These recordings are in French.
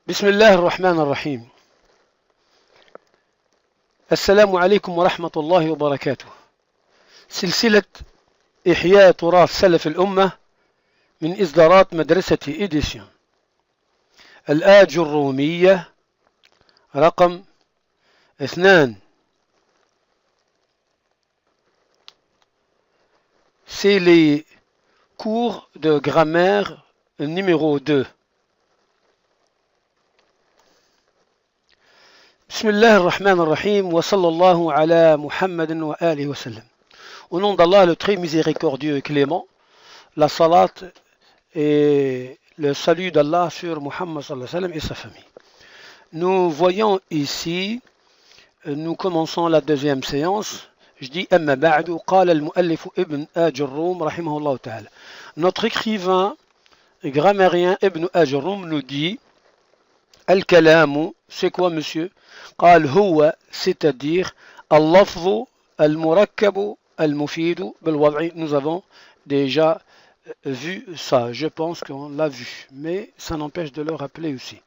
بسم الله الرحمن الرحيم. السلام عليكم ورحمة الله وبركاته. سلسلة إحياء تراث سلف الأمة من إصدارات مدرسة إيديسيون. الآج الرومية رقم 2. C'est les cours de grammaire numéro 2. بسم الله الرحمن الرحيم وصلى الله على محمد وآله وسلم. Au nom d'Allah, le très miséricordieux et clément, la salat et le salut d'Allah sur Muhammad sallallahu alayhi wa sallam et sa famille. Nous voyons ici, nous commençons la deuxième séance. Je dis أما بعد قال المؤلف ابن آج الروم رحمه الله تعالى. Notre écrivain et grammairien Ibn Aj al-Rum nous dit Al-Kalamu, c'est quoi monsieur? قال هو, c'est-à-dire اللفظ المركب المفيد بالوضع. Nous avons déjà vu ça, je pense qu'on l'a vu, mais ça n'empêche de le rappeler aussi.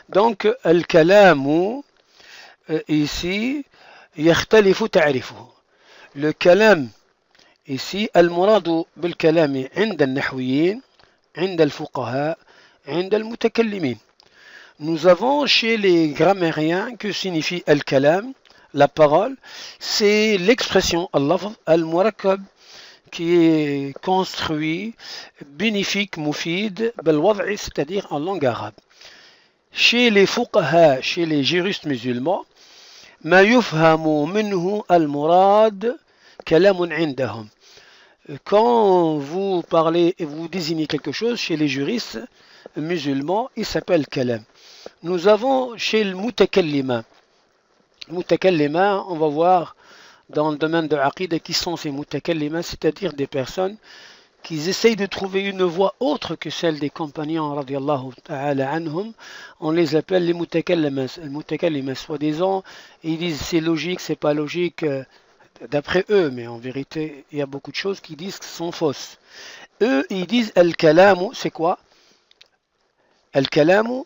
Donc Al-Kalamu ici يختلف تعريفه. Le kalam ici المراد بالكلام عند النحويين عند الفقهاء عند المتكلمين. Nous avons chez les grammairiens que signifie al-kalam, la parole, c'est l'expression al-lafz al-murakkab qui est construit, bénéfique, mufid, bil-wad'i, c'est-à-dire en langue arabe. Chez les fuqaha, chez les juristes musulmans, ma yufhamu minhu al-murad kalamun indahum. Quand vous parlez et vous désignez quelque chose chez les juristes musulmans, il s'appelle kalam. Nous avons chez le mutakallima. Mutakallima, on va voir dans le domaine de l'aqida qui sont ces mutakallima, c'est-à-dire des personnes qui essayent de trouver une voie autre que celle des compagnons radiyallahu ta'ala anhum. On les appelle les mutakallima. Les mutakallima, soi-disant, ils disent c'est logique, c'est pas logique, d'après eux, mais en vérité, il y a beaucoup de choses qui disent que sont fausses. Eux, ils disent al-kalamu, c'est quoi? Al-kalamu,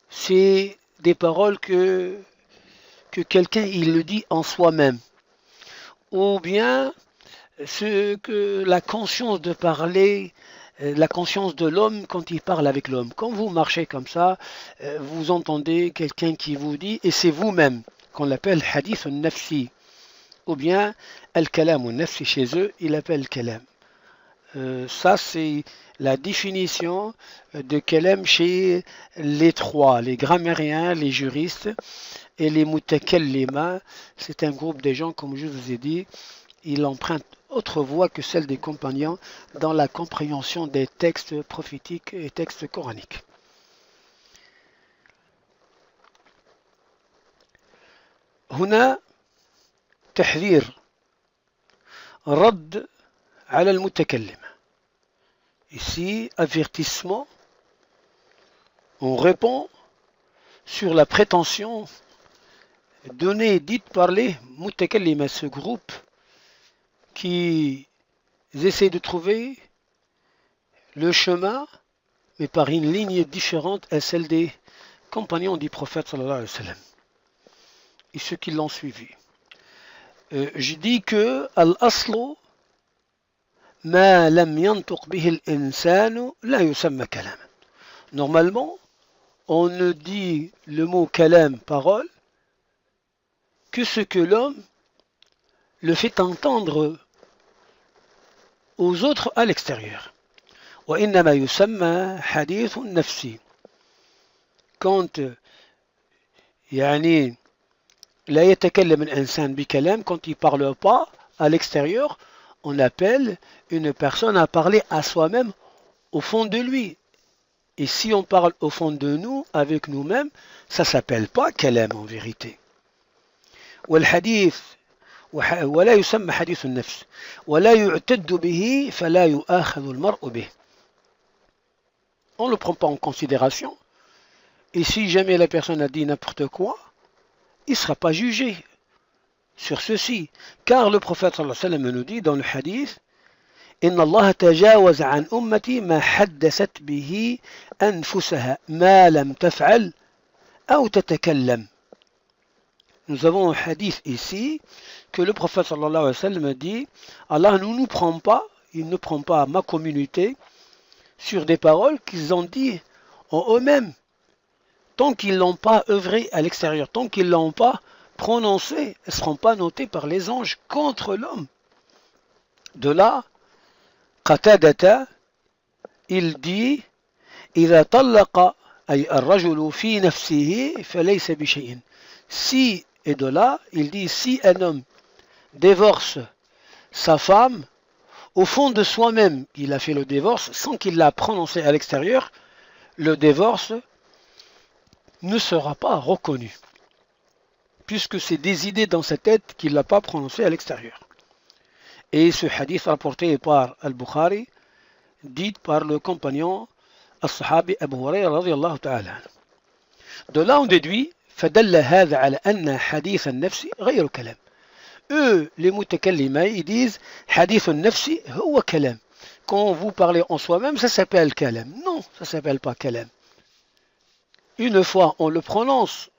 c'est des paroles que quelqu'un il le dit en soi-même, ou bien ce que la conscience de parler, la conscience de l'homme quand il parle avec l'homme. Quand vous marchez comme ça, vous entendez quelqu'un qui vous dit, et c'est vous-même, qu'on l'appelle hadith al-nafsi, ou bien al-kalam al-nafsi chez eux, il appelle kalam. Ça, c'est la définition de kalam chez les trois, les grammairiens, les juristes et les mutakallima. C'est un groupe de gens, comme je vous ai dit, ils empruntent autre voie que celle des compagnons dans la compréhension des textes prophétiques et textes coraniques. هنا تحذير رد على المتكلم. Ici, avertissement, on répond sur la prétention donnée et dite par les mutakallima, ce groupe qui essaie de trouver le chemin, mais par une ligne différente à celle des compagnons du prophète sallallahu alayhi wa sallam et ceux qui l'ont suivi. Je dis que al-aslu ما لم ينطق به الإنسان لا يسمى كلاما. Normalement, on ne dit le mot kalam, parole, que ce que l'homme le fait entendre aux autres à l'extérieur. وإنما يسمى حديث نفسي. Quand يعني لا يتكلم الإنسان بكلام, quand il ne parle pas à l'extérieur, on appelle une personne à parler à soi-même au fond de lui. Et si on parle au fond de nous, avec nous-mêmes, ça ne s'appelle pas kalam en vérité. والحديث ولا يسمى حديث النفس ولا يعتد به فلا يؤاخذ المرء به. On ne le prend pas en considération. Et si jamais la personne a dit n'importe quoi, il ne sera pas jugé sur ceci, car le prophète sallallahu alayhi wa sallam nous dit dans le hadith إن الله تجاوز عن أمتي ما حدثت به أنفسها ما لم تفعل أو تتكلم. Nous avons un hadith ici que le prophète sallallahu alayhi wa sallam dit Allah ne nous prend pas, il ne prend pas ma communauté sur des paroles qu'ils ont dit en eux-mêmes, tant qu'ils ne l'ont pas œuvré à l'extérieur, tant qu'ils ne l'ont pas prononcé, elles ne seront pas notées par les anges contre l'homme. De là, Qatadata, il dit إذا طلق أي الرجل في نفسه فليس بشيء. Si, et de là, il dit si un homme divorce sa femme, au fond de soi-même, il a fait le divorce sans qu'il l'a prononcé à l'extérieur, le divorce ne sera pas reconnu, puisque c'est des idées dans sa tête qu'il n'a pas prononcé à l'extérieur. Et ce hadith rapporté par Al-Bukhari, dit par le compagnon As-Sahabi Abu Hurayra radiyallahu ta'ala. De là on déduit فدل هذا على أن حديث النفس غير كلام. Eux, les mutakallima, ils disent hadith al-nafsi huwa kalam. Quand vous parlez en soi-même, ça s'appelle kalam. Non, ça s'appelle pas kalam. Une fois on le prononce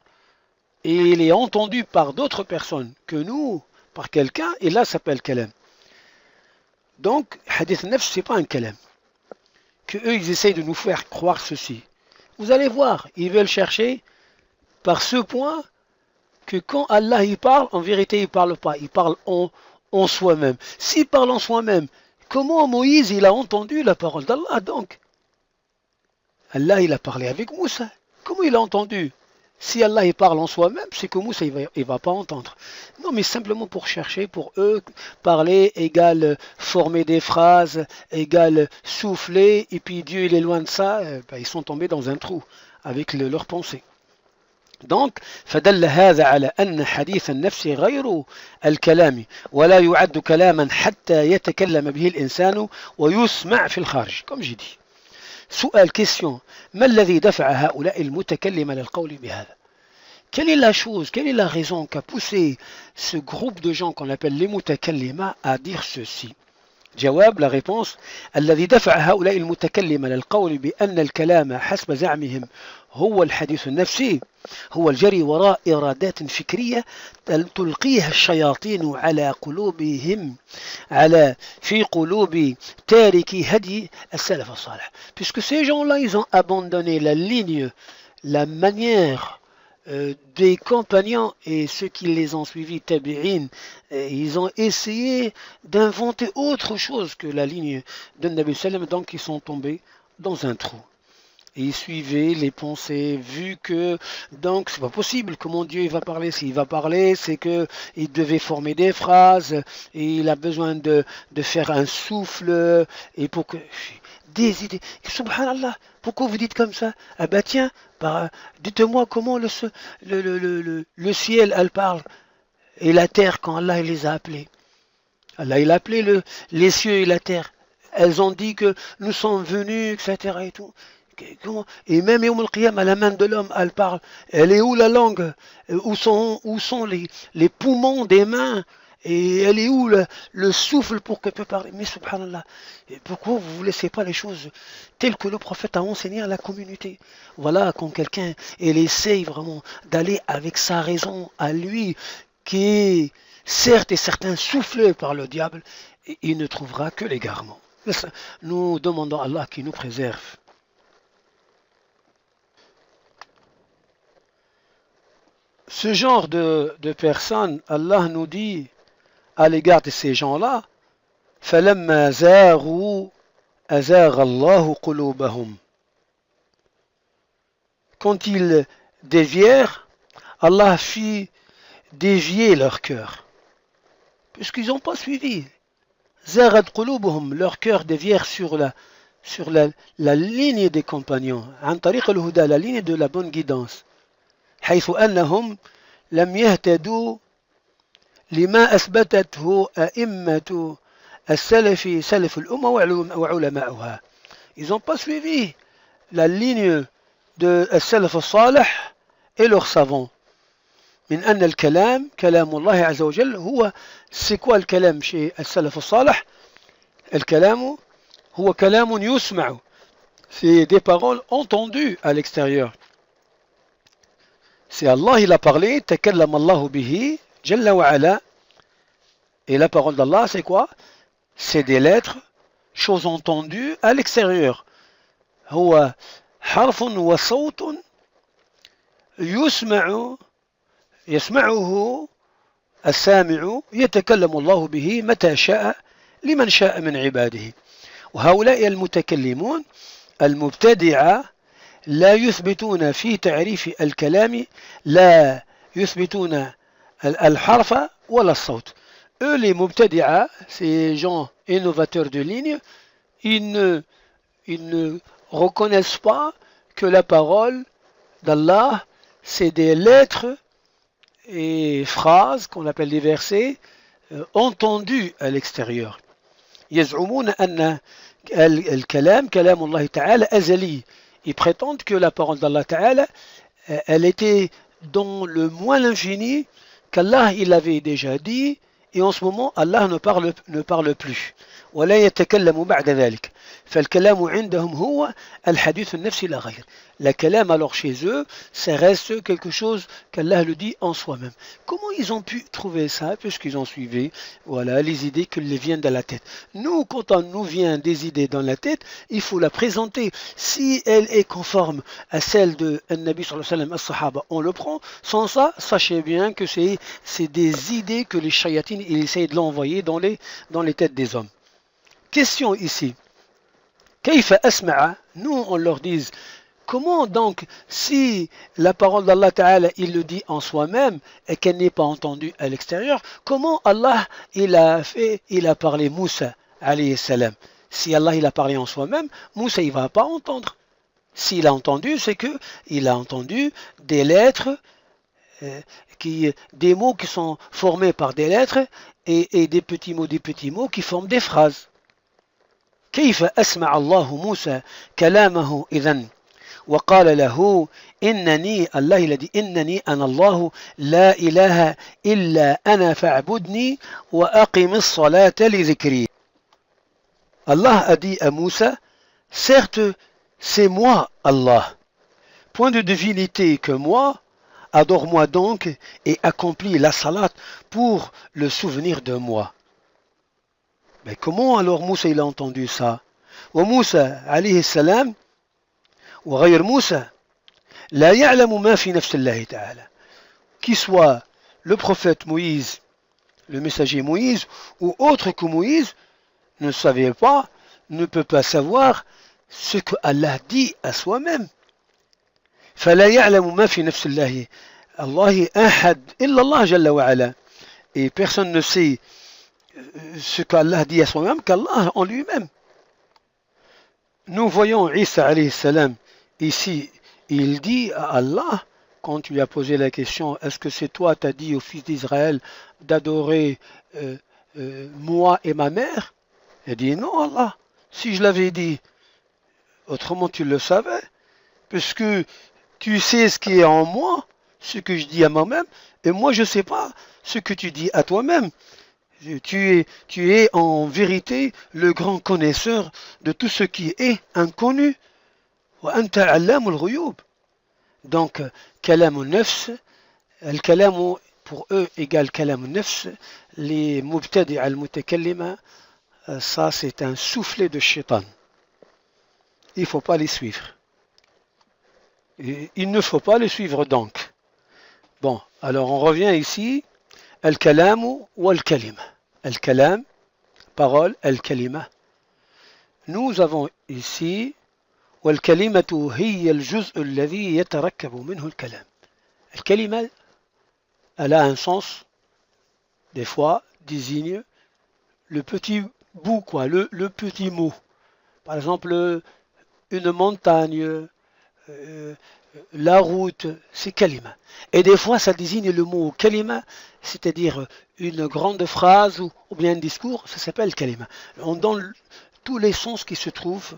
et il est entendu par d'autres personnes que nous, par quelqu'un, et là ça s'appelle kalam. Donc, hadith al-nafs, c'est pas un kalam. Que eux, ils essayent de nous faire croire ceci. Vous allez voir, ils veulent chercher par ce point que quand Allah il parle, en vérité il parle pas, il parle en soi-même. S'il parle en soi-même, comment Moïse il a entendu la parole d'Allah donc? Allah il a parlé avec Moussa. Comment il a entendu? Si Allah il parle en soi-même, c'est que Moussa il va pas entendre. Non, mais simplement pour chercher, pour eux, parler égale former des phrases, égale souffler, et puis Dieu il est loin de ça, ils sont tombés dans un trou avec leurs pensées. Donc, فدل هذا على أن حديث النفس غير الكلام ولا يعد كلاما حتى يتكلم به الإنسان ويسمع في الخارج. Comme j'ai dit. سؤال question. ما الذي دفع هؤلاء المتكلم للقول بهذا? Quelle est la chose, quelle est la raison qui a poussé ce groupe de gens qu'on appelle les mutakallima à dire ceci? جواب la réponse الذي دفع هؤلاء المتكلم للقول بأن الكلام حسب زعمهم هو الحديث النفسي هو الجري وراء إرادات فكرية تلقيها الشياطين على قلوبهم في قلوب تاركي هدي السلف الصالح. Puisque ces gens-là, ils ont abandonné la ligne, la manière des compagnons et ceux qui les ont suivis, tabi'in, ils ont essayé d'inventer autre chose que la ligne de Nabi Sallam, donc ils sont tombés dans un trou. Et ils suivaient les pensées, vu que donc c'est pas possible, comment Dieu il va parler, s'il va parler, c'est que il devait former des phrases, et il a besoin de faire un souffle, et pour que des idées. Subhanallah, pourquoi vous dites comme ça? Ah bah tiens, dites-moi comment le ciel elle parle, et la terre quand Allah il les a appelés. Allah il a appelé les cieux et la terre. Elles ont dit que nous sommes venus, etc. et tout. Et même Yawm al-Qiyam, la main de l'homme, elle parle. Elle est où la langue? Où sont les poumons des mains? Et elle est où le souffle pour qu'elle peut parler? Mais subhanallah, pourquoi vous ne laissez pas les choses telles que le prophète a enseigné à la communauté? Voilà, quand quelqu'un il essaye vraiment d'aller avec sa raison à lui, qui est certes et certain soufflé par le diable, il ne trouvera que l'égarement. Nous demandons à Allah qui nous préserve. Ce genre de personnes, Allah nous dit à l'égard de ces gens-là, فَلَمَّا زَاغُوا أَزَاغَ اللَّهُ قُلُوبَهُمْ. Quand ils dévièrent, Allah fit dévier leur cœur, puisqu'ils n'ont pas suivi. زَاغَتْ قُلُوبُهُمْ, leur cœur dévièrent sur la ligne des compagnons, عن طريق الهدى, la ligne de la bonne guidance. حيث أنهم لم يهتدوا لما أثبتته أئمة السلف سلف الأمة وعلماؤها. Ils n'ont pas suivi la ligne de السلف الصالح et leurs savants. من أن الكلام كلام الله عز وجل هو, c'est quoi le كلام chez السلف الصالح? الكلام هو كلام يسمع, c'est des paroles entendues à l'extérieur. C'est Allah, il a parlé, تكلم الله به جل وعلا. Et la parole d'Allah, c'est quoi? C'est des lettres, choses entendues à l'extérieur. هو حرف وصوت يسمعه السامع يتكلم الله به متى شاء لمن شاء من عباده. وهؤلاء المتكلمون المبتدعة لا يثبتون في تعريف الكلام، لا يثبتون الحرف ولا الصوت. Eux, les mubtadi'a, ces gens innovateurs de ligne, ils ne reconnaissent pas que la parole d'Allah, c'est des lettres et phrases qu'on appelle des versets entendus à l'extérieur. يزعمون أن الكلام كلام الله تعالى أزلي. Ils prétendent que la parole d'Allah Ta'ala, elle était dans le moins l'infini, qu'Allah il avait déjà dit, et en ce moment Allah ne parle plus. ولا يتكلم بعد ذلك. فالكلام عندهم هو الحديث النفسي لا غير. Le kalam alors chez eux, ça reste quelque chose qu'Allah le dit en soi-même. Comment ils ont pu trouver ça? Puisqu'ils ont suivi voilà, les idées qui les viennent de la tête. Nous, quand on nous vient des idées dans la tête, il faut la présenter. Si elle est conforme à celle de Nabi sallallahu alayhi wa sallam, as-sahaba, on le prend. Sans ça, sachez bien que c'est des idées que les shayatines ils essayent de l'envoyer dans les têtes des hommes. Question ici. كيف أسمع? Nous, on leur dit, comment donc, si la parole d'Allah Ta'ala, il le dit en soi-même et qu'elle n'est pas entendue à l'extérieur, comment Allah, il a parlé Moussa, alayhi salam? Si Allah, il a parlé en soi-même, Moussa, il ne va pas entendre. S'il a entendu, c'est que il a entendu des lettres, des mots qui sont formés par des lettres et des petits mots qui forment des phrases. كيف أسمع الله موسى كلامه إذن وقال له إنني الله الذي إنني أنا الله لا إله إلا أنا فاعبدني وأقم الصلاة لذكري. Allah a dit à Moussa, certes c'est moi Allah, point de divinité que moi, adore-moi donc et accomplis la salat pour le souvenir de moi. Mais comment alors Moussa il a entendu ça? وموسى عليه السلام وغير موسى لا يعلم ما في نفس الله تعالى. Qu'il soit le prophète Moïse, le messager Moïse ou autre que Moïse ne savait pas, ne peut pas savoir ce que Allah dit à soi-même. فلا يعلم ما في نفس الله الله أحد إلا الله جل وعلا. Et personne ne sait ce qu'Allah dit à soi-même qu'Allah en lui-même. Nous voyons Isa alayhi salam ici, il dit à Allah, quand tu lui as posé la question, est-ce que c'est toi, t'as dit aux fils d'Israël d'adorer moi et ma mère? Il dit non Allah, si je l'avais dit, autrement tu le savais, puisque tu sais ce qui est en moi, ce que je dis à moi-même, et moi je ne sais pas ce que tu dis à toi-même. Tu es en vérité le grand connaisseur de tout ce qui est inconnu. Donc, kalam al-nafs, al-kalam pour eux égale kalam al-nafs, les mubtadi' al-mutakallima, ça c'est un soufflet de shaitan. Il ne faut pas les suivre. Il ne faut pas les suivre donc. Bon, alors on revient ici. الكلام والكلمة. الكلام, parole, الكلمة. Nous avons ici والكلمة هي الجزء الذي يتركب منه الكلام. الكلمة, elle a un sens, des fois, désigne le petit bout, quoi, le petit mot. Par exemple, une montagne, la route, c'est kalima. Et des fois, ça désigne le mot kalima, c'est-à-dire une grande phrase ou bien un discours, ça s'appelle kalima. On donne tous les sens qui se trouvent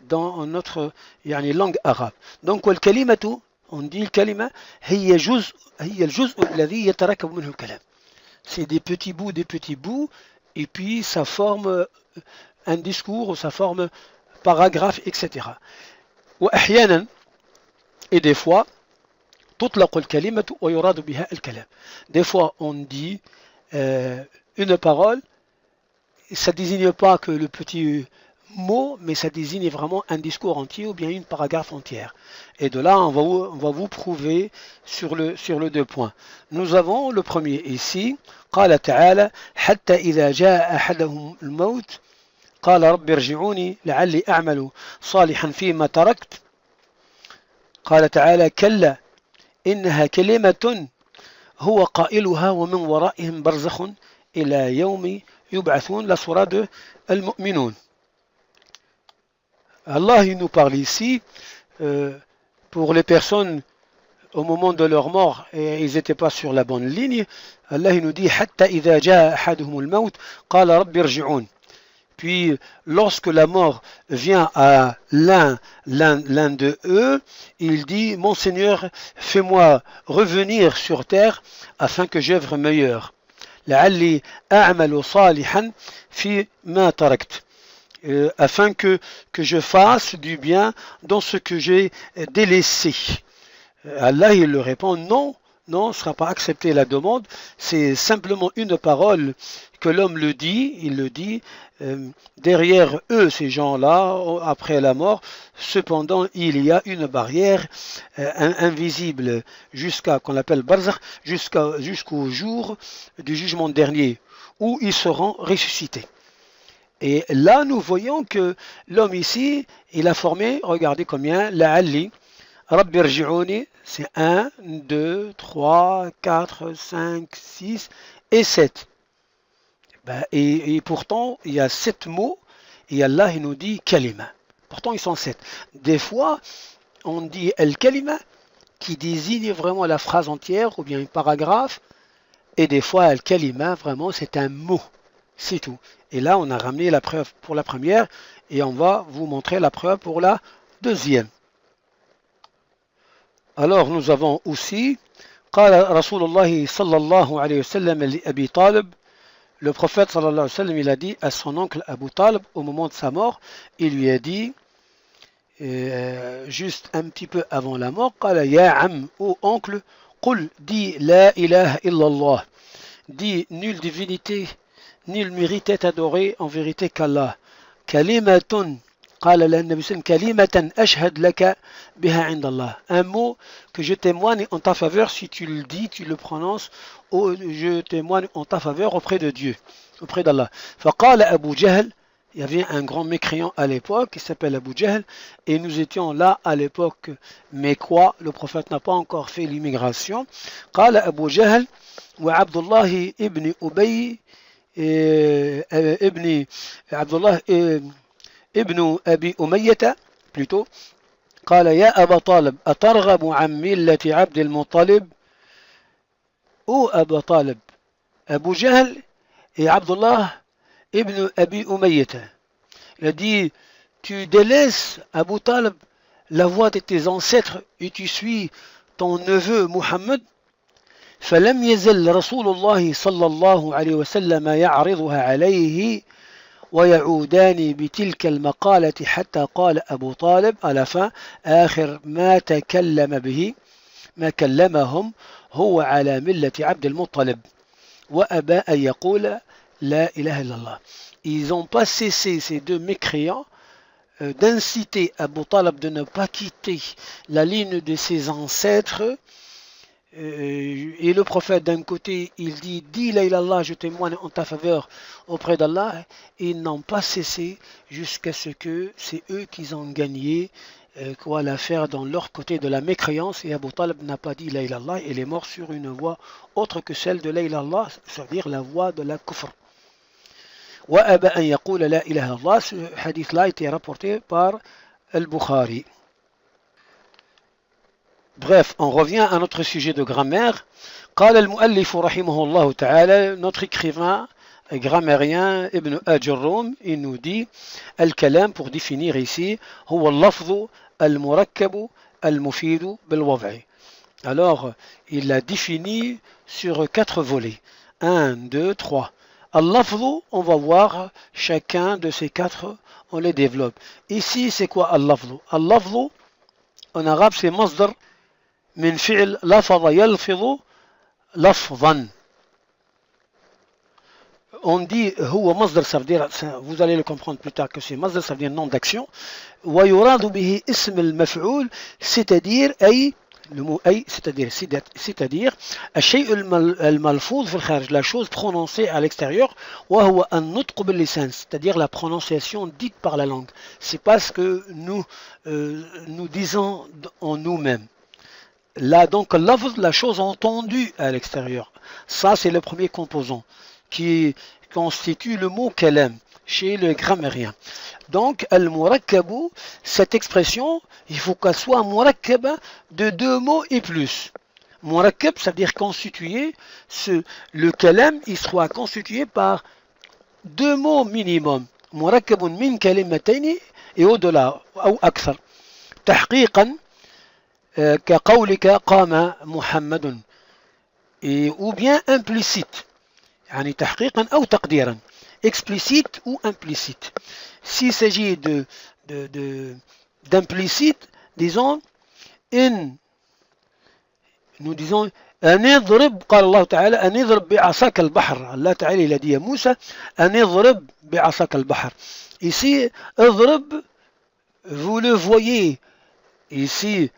dans notre langue arabe. Donc, le kalimatu, on dit le kalima, هي الجزء الذي يتركب منه الكلام. C'est des petits bouts, et puis ça forme un discours, ou ça forme paragraphe, etc. وأحيانا, et des fois, تطلق الكلمة ويراد بها الكلام. Des fois on dit une parole, ça désigne pas que le petit mot, mais ça désigne vraiment un discours entier ou bien une paragraphe entière. Et de là, on va vous prouver sur le deux points. Nous avons le premier ici. قال تعالى حتى إذا جاء أحدهم الموت قال رب ارجعوني لعلي أعمل صالحا فيما تركت. قال تعالى كلا إنها كلمة هو قائلها ومن ورائهم برزخ إلى يوم يبعثون. La surah de Al-Mu'minun. Allah il nous parle ici pour les personnes au moment de leur mort et ils n'étaient pas sur la bonne ligne. Allah il nous dit حتى إذا جاء أحدهم الموت قال رب ارجعون. Puis lorsque la mort vient à l'un de eux, il dit mon Seigneur, fais-moi revenir sur terre afin que j'œuvre meilleur. لعلي أعمل صالحا فيما تركت. Afin que je fasse du bien dans ce que j'ai délaissé. Allah il leur répond non, non, ne sera pas accepté la demande, c'est simplement une parole que l'homme le dit, il le dit derrière eux ces gens-là après la mort. Cependant il y a une barrière invisible jusqu'à qu'on appelle barzakh, jusqu'au jour du jugement dernier où ils seront ressuscités. Et là, nous voyons que l'homme ici, il a formé, regardez combien, la'alli, rabbi irji'uni, c'est 1, 2, 3, 4, 5, 6 et 7. Et pourtant, il y a 7 mots, et Allah il nous dit kalima. Pourtant, ils sont 7. Des fois, on dit al-kalima, qui désigne vraiment la phrase entière, ou bien un paragraphe, et des fois, al-kalima, vraiment, c'est un mot. C'est tout. Et là, on a ramené la preuve pour la première et on va vous montrer la preuve pour la deuxième. Alors, nous avons aussi قال رسول الله صلى الله عليه وسلم لأبي طالب. Le prophète صلى الله عليه وسلم, il a dit à son oncle Abu Talib au moment de sa mort, il lui a dit juste un petit peu avant la mort, قال يا عم, ô oncle, قل, dis la ilaha illallah, dis nulle divinité, nul mérite est adoré en vérité qu'Allah. Kalimatun, قال النبي صلى الله عليه وسلم كلمة أشهد لك بها عند الله. Un mot que je témoigne en ta faveur si tu le dis, tu le prononces, je témoigne en ta faveur auprès de Dieu, auprès d'Allah. فقال أبو جهل, il y avait un grand mécréant à l'époque qui s'appelle Abu Jahl et nous étions là à l'époque mécois, le prophète n'a pas encore fait l'immigration. قال أبو جهل وعبد الله ابن أبي ابن عبد الله ابن أبي أمية plutôt قال يا أبا طالب أترغب عن ملة عبد المطلب. Ô Abu Talib, Abu Jahl et Abdullah ibn Abi Umayyah. Il a dit, tu délaisses Abu Talib la voie de tes ancêtres et tu suis ton neveu Muhammad. فلم يزل رسول الله صلى الله عليه وسلم يعرضها عليه ويعودان بتلك المقالة حتى قال أبو طالب à la fin آخر ما تكلم به ما كلمهم هو على ملة عبد المطلب وأبى أن يقول لا إله إلا الله. Ils n'ont pas cessé, ces deux mécréants, d'inciter Abu Talib de ne pas quitter la ligne de ses ancêtres. Et le prophète d'un côté il dit dis la ilaha illallah, je témoigne en ta faveur auprès d'Allah, et ils n'ont pas cessé jusqu'à ce que c'est eux qui ont gagné l'affaire dans leur côté de la mécréance, et Abu Talib n'a pas dit la ilaha illallah, il est mort sur une voie autre que celle de la ilaha illallah, c'est-à-dire la voie de la kufr. Wa aba an yaqula la ilaha illallah, ce hadith là a été rapporté par Al-Bukhari. Bref, on revient à notre sujet de grammaire. قال المؤلف رحمه الله تعالى, notre écrivain grammairien Ibn Ajurrum, il nous dit الكلام, pour définir ici, هو اللفظ المركب المفيد بالوضع. Alors, il l'a défini sur 4 volets. 1, 2, 3. Al-lafzu, on va voir chacun de ces 4, on les développe. Ici, c'est quoi al-lafzu? Al-lafzu, en arabe, c'est masdar من فعل لفظ يلفظ لفظا. On dit هو مصدر, ça veut dire, vous allez le comprendre plus tard que c'est مصدر, ça veut dire nom d'action. ويراد به اسم المفعول, c'est-à-dire أي, le mot أي, c'est-à-dire الشيء الملفوظ في الخارج, la chose prononcée à l'extérieur. وهو النطق باللسان, c'est-à-dire la prononciation dite par la langue. C'est pas ce que nous disons en nous-mêmes. Là donc la chose entendue à l'extérieur, ça c'est le premier composant qui constitue le mot kalam chez le grammairien. Donc al-murakkabu, cette expression, il faut qu'elle soit murakkaba de deux mots et plus. Murakkab, ça veut dire constitué, le kalam il sera constitué par deux mots minimum. Murakkabun min kalimatayn et au-delà, ou akthar. Tahqiqan كقولك قام محمد, ou bien implicite, يعني تحقيقا أو تقديرا, explicite ou implicite. S'il s'agit d'implicite, disons nous disons أن يضرب, قال الله تعالى أن يضرب بعصاك البحر. Allah تعالى il a dit à Moussa أن يضرب بعصاك البحر. Ici اضرب, vous le voyez ici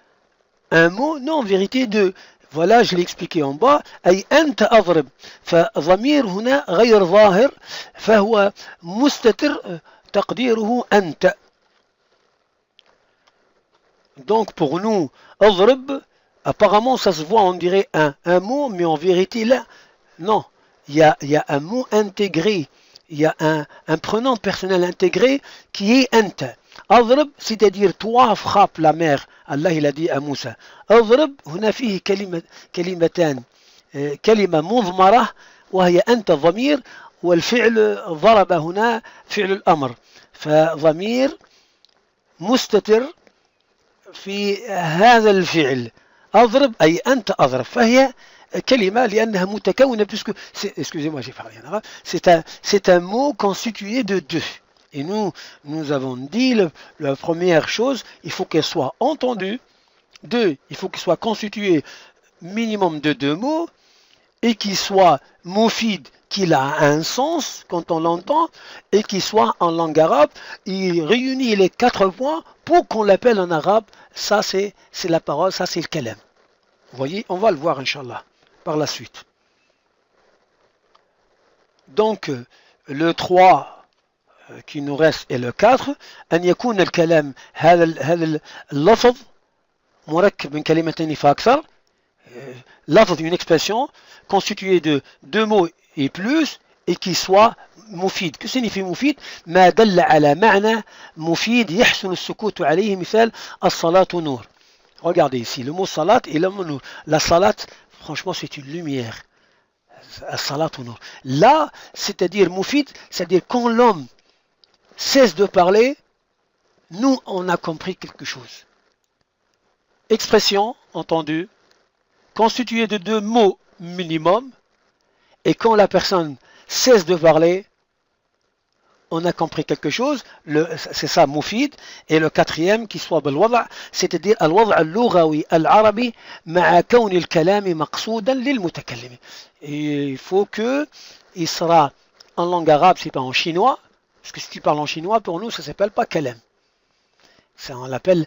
un mot, non, en vérité deux. Voilà, je l'ai expliqué en bas. أي أنت أضرب, فضمير هنا غير ظاهر, فهو مستتر تقديره أنت. Donc pour nous, أضرب, apparemment ça se voit, on dirait un mot, mais en vérité là, non. Il y a un mot intégré, il y a un pronom personnel intégré qui est أنت. أضرب, c'est-à-dire toi frappe la mer. Allah il a dit à Moussa أضرب, هنا فيه كلمتان, كلمة مضمرة وهي أنت ضمير, والفعل ضرب هنا فعل الأمر, فضمير مستتر في هذا الفعل. أضرب أي أنت أضرب, فهي كلمة لأنها متكونة, puisque excusez-moi j'ai parlé en arabe, c'est un mot constitué de deux. Et nous avons dit la première chose, il faut qu'elle soit entendue. Deux, il faut qu'elle soit constituée minimum de deux mots et qu'il soit mufid, qu'il a un sens quand on l'entend, et qu'il soit en langue arabe. Il réunit les 4 points pour qu'on l'appelle en arabe. Ça c'est la parole, ça c'est le kalam. Vous voyez, on va le voir Inch'Allah par la suite. Donc le 3 qui nous reste est le 4. أن يكون الكلام هذا اللفظ مركب من كلمتين فأكثر. Lafz, une expression constituée de deux mots et plus, et qui soit مفيد. Que signifie مفيد? ما دل على معنى مفيد يحسن السكوت عليه, مثال الصلاة نور. Regardez ici, le mot salat et le mot nour. La salat, franchement, c'est une lumière. Salat ou nour. Là, c'est-à-dire mufid, c'est-à-dire quand l'homme cesse de parler, nous, on a compris quelque chose. Expression, entendue, constituée de deux mots minimum, et quand la personne cesse de parler, on a compris quelque chose. C'est ça, mufid. Et le quatrième, qui soit بالوضع, c'est-à-dire الوضع اللغوي العربي مع كون الكلام مقصودا للمتكلم. Et il faut que il sera en langue arabe, c'est pas en chinois, parce que si tu parles en chinois, pour nous, ça s'appelle pas kalam. Ça, on l'appelle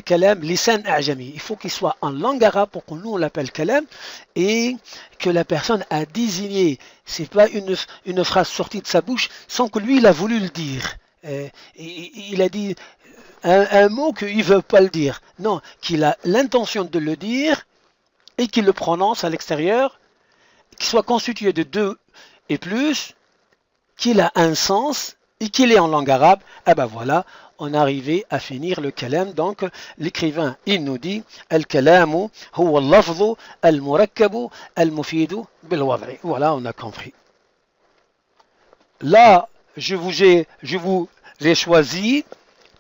kalam lisan a'jami. Il faut qu'il soit en langue arabe pour que nous on l'appelle kalam, et que la personne a désigné. C'est pas une phrase sortie de sa bouche sans que lui il a voulu le dire. Il a dit un mot qu'il veut pas le dire. Non, qu'il a l'intention de le dire et qu'il le prononce à l'extérieur, qu'il soit constitué de deux et plus, qu'il a un sens et qu'il est en langue arabe. Ah ben voilà, on est arrivé à finir le kalam. Donc l'écrivain il nous dit al-kalamu huwa al-lafzu al-murakkabu al-mufidu bil-wad'i. Voilà, on a compris. Là, je vous ai choisi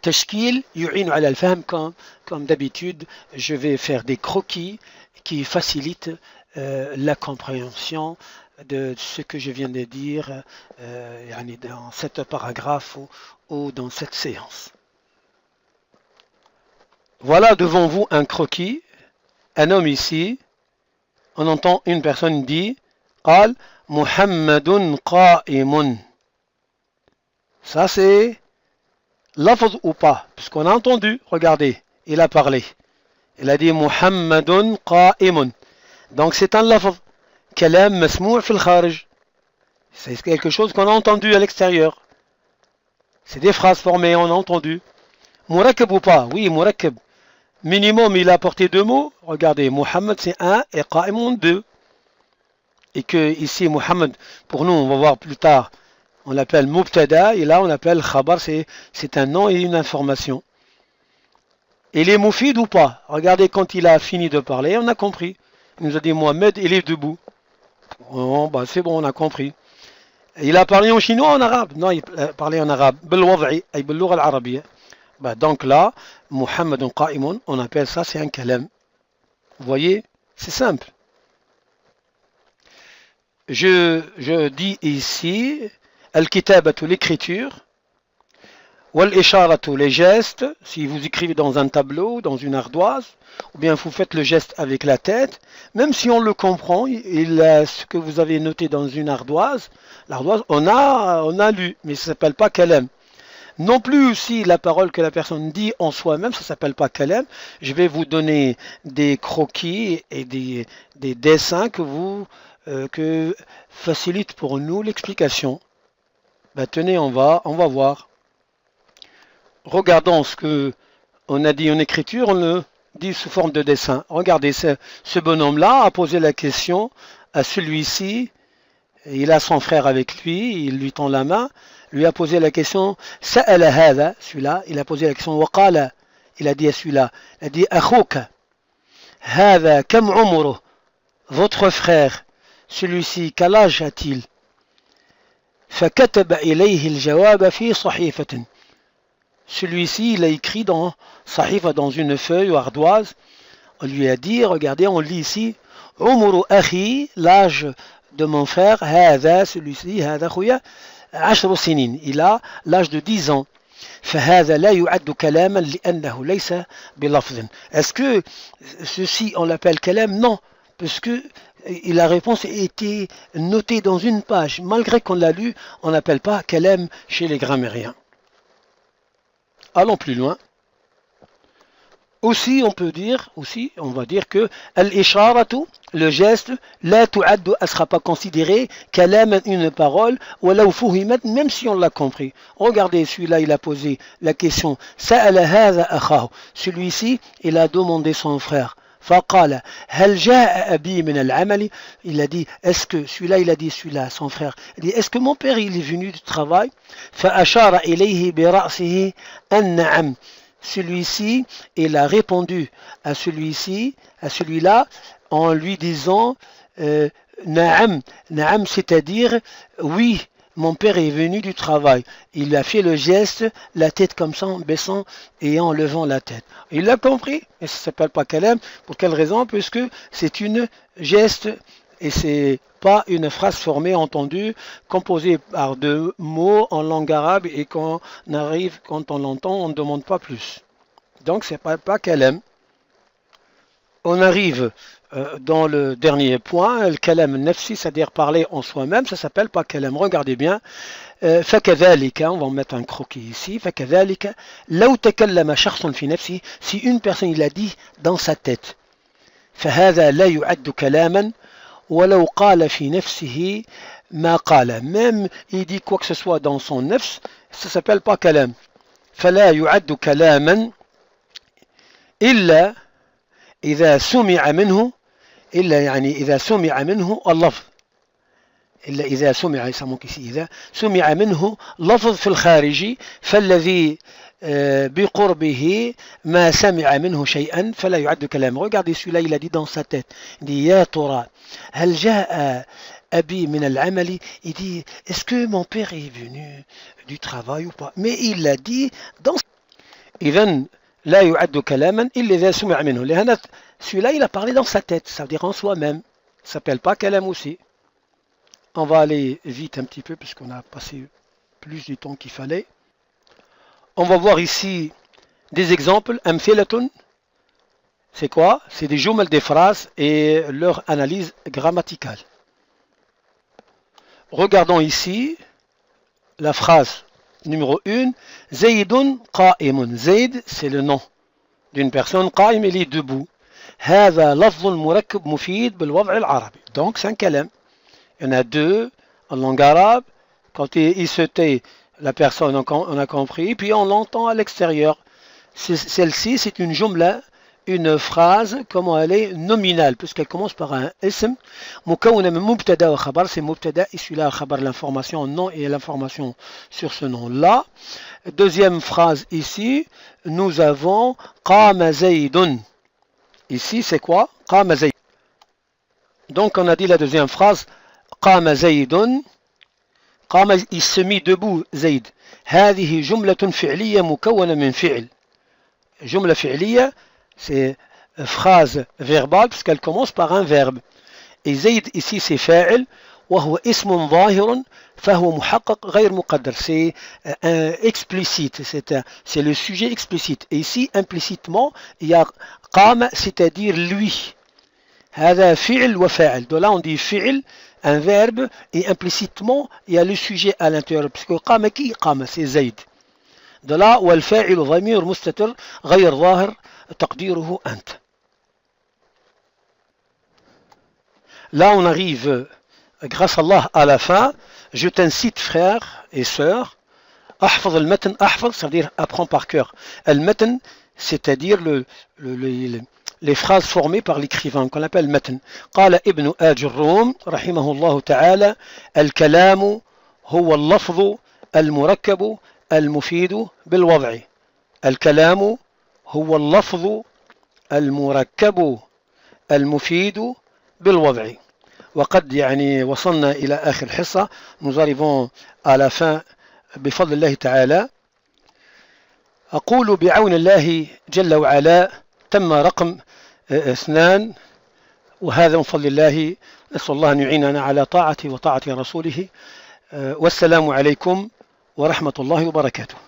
tashkil yu'inu ala al-fahm. Comme d'habitude, je vais faire des croquis qui facilitent la compréhension de ce que je viens de dire dans cet paragraphe ou dans cette séance. Voilà devant vous un croquis, un homme ici, on entend une personne dit قال محمد قائم. Ça c'est lafz ou pas, puisqu'on a entendu, regardez, il a parlé. Il a dit Muhammadun qa'imun. Donc c'est un lafz. Kalam masmou' fil kharij. C'est quelque chose qu'on a entendu à l'extérieur. C'est des phrases formées, on a entendu. Murakkab ou pas? Oui, murakkab. Minimum, il a apporté deux mots. Regardez, Muhammad c'est un et qa'imun deux. Et que ici, Muhammad, pour nous, on va voir plus tard, on l'appelle mubtada, et là on appelle khabar, c'est un nom et une information. Il est moufid ou pas? Regardez, quand il a fini de parler, on a compris. Il nous a dit Mohamed, il est debout. Oh, bah, c'est bon, on a compris. Il a parlé en chinois ou en arabe? Non, il a parlé en arabe. Bah, donc là, Muhammadun qa'imun, on appelle ça, c'est un kalam. Vous voyez, c'est simple. Je dis ici, al-kitabatu, l'écriture, wal-isharatu, les gestes, si vous écrivez dans un tableau, dans une ardoise, ou bien vous faites le geste avec la tête, même si on le comprend, ce que vous avez noté dans une ardoise, l'ardoise, on a lu, mais ça ne s'appelle pas kalam. Non plus aussi la parole que la personne dit en soi-même, ça ne s'appelle pas kalam. Je vais vous donner des croquis et des dessins que facilitent pour nous l'explication. Ben, tenez, on va voir. Regardons ce que on a dit en écriture, on le dit sous forme de dessin. Regardez, ce bonhomme-là a posé la question à celui-ci. Il a son frère avec lui, il lui tend la main, lui a posé la question, Sa'ala hadha, celui-là, il a posé la question, Waqala, il a dit à celui-là, il a dit, Akhouka, hadha kam umru, votre frère, celui-ci, quel âge a-t-il? فكتب إليه الجواب في صحيفة. Celui-ci, il a écrit dans sahifa, dans une feuille ou ardoise. On lui a dit, regardez, on lit ici, Umru akhi, l'âge de mon frère, هذا, celui-ci, هذا خويا, 10 سنين, il a l'âge de 10 ans. فهذا لا يعد كلاما لأنه ليس بلفظ. Est-ce que ceci, on l'appelle kalam? Non, parce que la réponse était notée dans une page. Malgré qu'on l'a lu, on n'appelle pas kalam chez les grammairiens. Allons plus loin. Aussi, on va dire que al-isharatu, le geste, la tu'addu, elle ne sera pas considérée kalam, une parole, walaw fuhimat, même si on l'a compris. Regardez, celui-là, il a posé la question, sa'ala hadha akhahu. Celui-ci, il a demandé son frère. فقال هل جاء أبي من العمل. Il a dit, est-ce que celui-là, il a dit celui-là, son frère, il dit, est-ce que mon père il est venu du travail? فأشار إليه برأسه أن نعم. Celui-ci, il a répondu à celui-là, en lui disant Naam, Naam, c'est-à-dire oui, mon père est venu du travail. Il a fait le geste, la tête comme ça, en baissant et en levant la tête. Il l'a compris, mais ça ne s'appelle pas kalam. Pour quelle raison? Puisque c'est une geste et c'est pas une phrase formée, entendue, composée par deux mots en langue arabe et quand on l'entend, on ne demande pas plus. Donc c'est pas kalam. On arrive dans le dernier point, le kalam nafsi, c'est-à-dire parler en soi-même, ça s'appelle pas kalam. Regardez bien. فكذلك, on va mettre un croquis ici. فكذلك لو تكلم شخص في نفسه, si une personne il a dit dans sa tête, فهذا لا يعد كلاما ولو قال في نفسه ما قال. Même il dit quoi que ce soit dans son nafs, ça s'appelle pas kalam. فلا يعد كلاما إلا إذا سمع منه إلا يعني إذا سمع منه اللفظ إلا إذا سمع إذا سمع منه لفظ في الخارج فالذي بقربه ما سمع منه شيئا فلا يعد كلام. Regardez, celui-là il a dit dans sa tête, il dit يا ترى هل جاء أبي من العمل. Il dit est-ce que mon père est venu du travail ou pas, mais il l'a dit dans إذن لا يعد كلاما إلا إذا سمع منه. لهنا celui-là il a parlé dans sa tête, ça veut dire en soi-même, ça s'appelle pas kalam aussi. On va aller vite un petit peu puisqu'on a passé plus du temps qu'il fallait. On va voir ici des exemples. Amthilatun, c'est quoi? C'est des jumel des phrases et leur analyse grammaticale. Regardons ici la phrase numéro 1. Zaydun qa'imun. Zayd, c'est le nom d'une personne. Qa'im, il est debout. هذا لفظ مركب مفيد بالوضع العربي. Donc c'est un kalam. Il y en a deux en langue arabe. Quand il se tait, la personne, on a compris. Puis on l'entend à l'extérieur. Celle-ci, c'est une jumla, une phrase, comment elle est nominale, puisqu'elle commence par un ism. مكونة من مبتدا وخبر, c'est mubtada et celui-là khabar, l'information nom et l'information sur ce nom-là. Deuxième phrase ici, nous avons قام زيد. Ici, c'est quoi? قام زيد. Donc on a dit la deuxième phrase, قام زيد. قام, il se mit debout, زيد. هذه جملة فعلية مكونة من فعل. جملة فعلية, c'est phrase verbale puisqu'elle commence par un verbe. Et زيد ici c'est فاعل وهو اسم ظاهر فهو محقق غير مقدر. C'est explicite, c'est le sujet explicite. Et ici implicitement il y a قام, c'est-à-dire lui. هذا فعل وفاعل. De là on dit فعل, un verbe, et implicitement il y a le sujet à l'intérieur puisque قام qui? قام, c'est زيد. De là والفاعل ضمير مستتر غير ظاهر تقديره أنت. Là on arrive grâce à Allah à la fin. Je t'incite frères et sœurs, أحفظ المتن. أحفظ, ça veut dire apprends par cœur. المتن, c'est-à-dire les phrases formées par l'écrivain qu'on appelle متن. قال ابن آج الروم رحمه الله تعالى الكلام هو اللفظ المركب المفيد بالوضع. الكلام هو اللفظ المركب المفيد بالوضع. وقد يعني وصلنا إلى آخر الحصة. Nous arrivons à la fin بفضل الله تعالى. أقول بعون الله جل وعلا تم رقم 2. وهذا من فضل الله. نسأل الله أن يعيننا على طاعته وطاعة رسوله. والسلام عليكم ورحمة الله وبركاته.